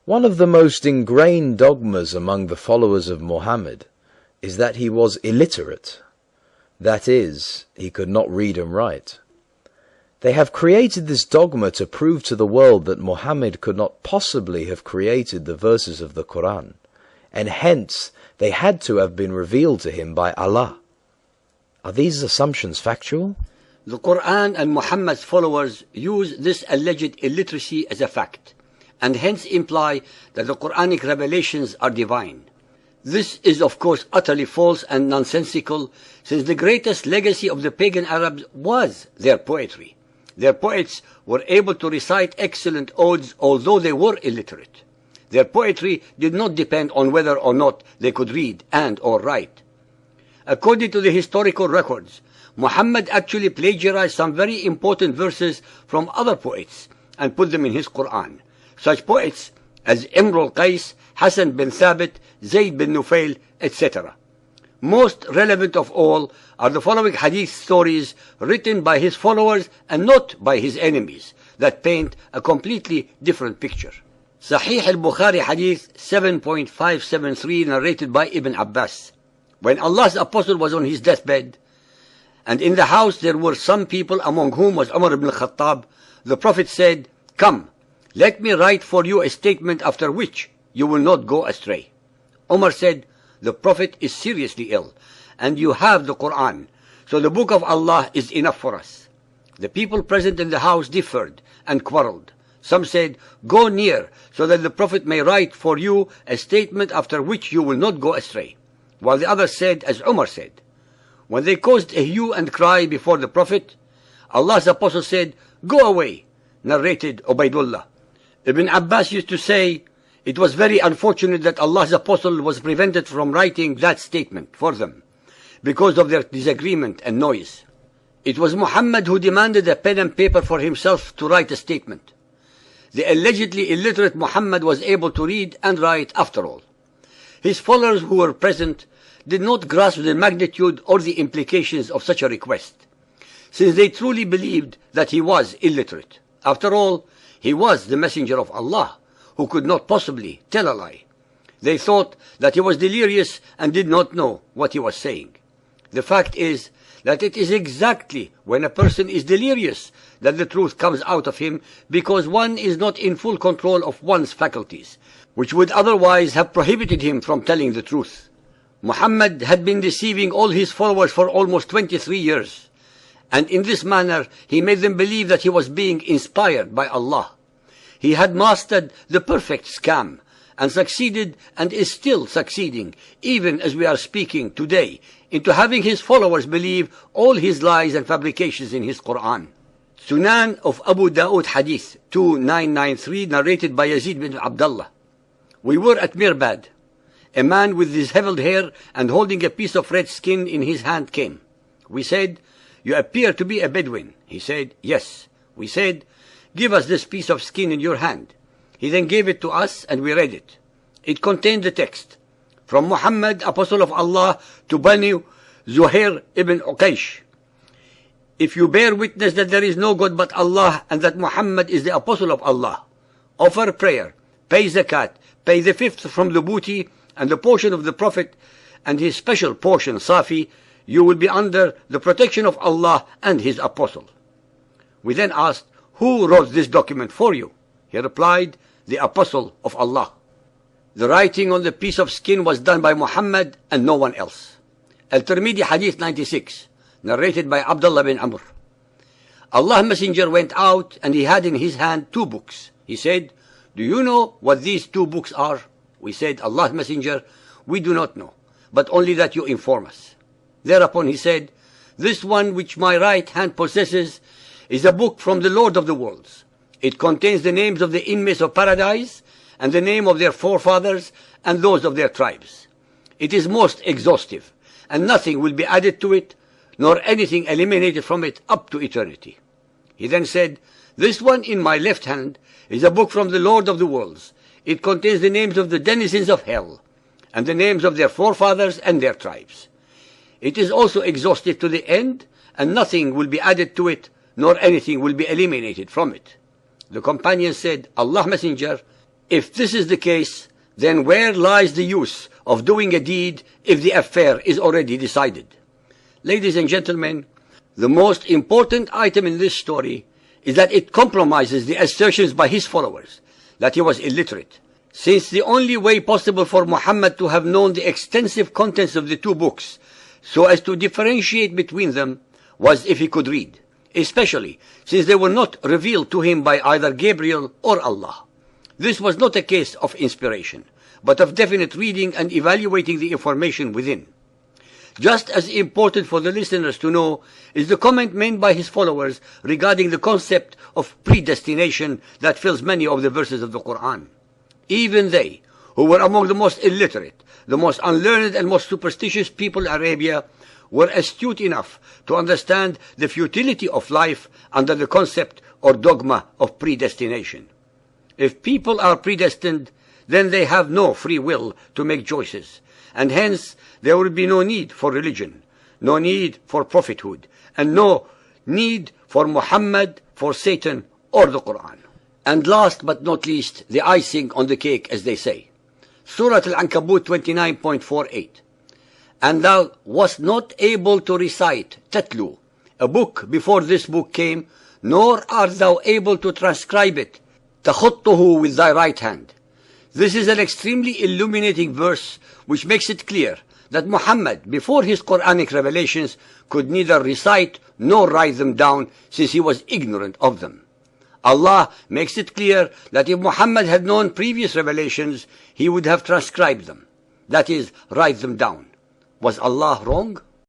One of the most ingrained dogmas among the followers of Muhammad is that he was illiterate. That is, he could not read and write. They have created this dogma to prove to the world that Muhammad could not possibly have created the verses of the Quran, and hence they had to have been revealed to him by Allah. Are these assumptions factual? The Quran and Muhammad's followers use this alleged illiteracy as a fact, and hence imply that the Quranic revelations are divine. This is of course utterly false and nonsensical, since the greatest legacy of the pagan Arabs was their poetry. Their poets were able to recite excellent odes although they were illiterate. Their poetry did not depend on whether or not they could read and or write. According to the historical records, Muhammad actually plagiarized some very important verses from other poets and put them in his Quran. Such poets as Imr al-Qais, Hassan bin Thabit, Zayd bin Nufail, etc. Most relevant of all are the following hadith stories written by his followers and not by his enemies that paint a completely different picture. Sahih al-Bukhari hadith 7.573 narrated by Ibn Abbas. When Allah's apostle was on his deathbed, and in the house there were some people among whom was Umar ibn Khattab, the Prophet said, "Come, let me write for you a statement after which you will not go astray." Umar said, "The Prophet is seriously ill, and you have the Quran, so the book of Allah is enough for us." The people present in the house differed and quarreled. Some said, "Go near, so that the Prophet may write for you a statement after which you will not go astray." While the others said, as Umar said. When they caused a hue and cry before the Prophet, Allah's apostle said, "Go away," narrated Ubaidullah. Ibn Abbas used to say, it was very unfortunate that Allah's apostle was prevented from writing that statement for them, because of their disagreement and noise. It was Muhammad who demanded a pen and paper for himself to write a statement. The allegedly illiterate Muhammad was able to read and write after all. His followers who were present did not grasp the magnitude or the implications of such a request, since they truly believed that he was illiterate. After all, he was the messenger of Allah, who could not possibly tell a lie. They thought that he was delirious and did not know what he was saying. The fact is that it is exactly when a person is delirious that the truth comes out of him, because one is not in full control of one's faculties, which would otherwise have prohibited him from telling the truth. Muhammad had been deceiving all his followers for almost 23 years, and in this manner he made them believe that he was being inspired by Allah. He had mastered the perfect scam and succeeded and is still succeeding, even as we are speaking today, into having his followers believe all his lies and fabrications in his Quran. Sunan of Abu Dawood Hadith 2993 narrated by Yazid bin Abdullah. We were at Mirbad. A man with disheveled hair and holding a piece of red skin in his hand came. We said, "You appear to be a Bedouin." He said, "Yes." We said, "Give us this piece of skin in your hand." He then gave it to us and we read it. It contained the text, "From Muhammad, apostle of Allah, to Bani Zuhair ibn Uqaysh. If you bear witness that there is no God but Allah and that Muhammad is the apostle of Allah, offer prayer, pay zakat, pay the fifth from the booty and the portion of the Prophet and his special portion, Safi, you will be under the protection of Allah and his apostle." We then asked, "Who wrote this document for you?" He replied, "The apostle of Allah." The writing on the piece of skin was done by Muhammad and no one else. Al-Tirmidhi Hadith 96, narrated by Abdullah bin Amr. Allah's messenger went out and he had in his hand 2 books. He said, "Do you know what these 2 books are?" We said, "Allah's messenger, we do not know, but only that you inform us." Thereupon he said, "This one which my right hand possesses is a book from the Lord of the worlds. It contains the names of the inmates of paradise and the name of their forefathers and those of their tribes. It is most exhaustive, and nothing will be added to it, nor anything eliminated from it up to eternity." He then said, "This one in my left hand is a book from the Lord of the worlds. It contains the names of the denizens of hell, and the names of their forefathers and their tribes. It is also exhaustive to the end, and nothing will be added to it, nor anything will be eliminated from it." The companion said, "Allah Messenger, If this is the case, then where lies the use of doing a deed if the affair is already decided? Ladies and gentlemen, the most important item in this story is that it compromises the assertions by his followers that he was illiterate, since the only way possible for Muhammad to have known the extensive contents of the two books so as to differentiate between them was if he could read, especially since they were not revealed to him by either Gabriel or Allah. This was not a case of inspiration, but of definite reading and evaluating the information within. Just as important for the listeners to know is the comment made by his followers regarding the concept of predestination that fills many of the verses of the Quran. Even they, who were among the most illiterate, the most unlearned and most superstitious people in Arabia, were astute enough to understand the futility of life under the concept or dogma of predestination. If people are predestined, then they have no free will to make choices, and hence there will be no need for religion, no need for prophethood, and no need for Muhammad, for Satan, or the Quran. And last but not least, the icing on the cake, as they say. Surah Al-Ankabut 29.48. And thou wast not able to recite, tatlu, a book before this book came, nor art thou able to transcribe it, takhutuhu, with thy right hand. This is an extremely illuminating verse which makes it clear that Muhammad, before his Quranic revelations, could neither recite nor write them down, since he was ignorant of them. Allah makes it clear that if Muhammad had known previous revelations, he would have transcribed them, that is, write them down. Was Allah wrong?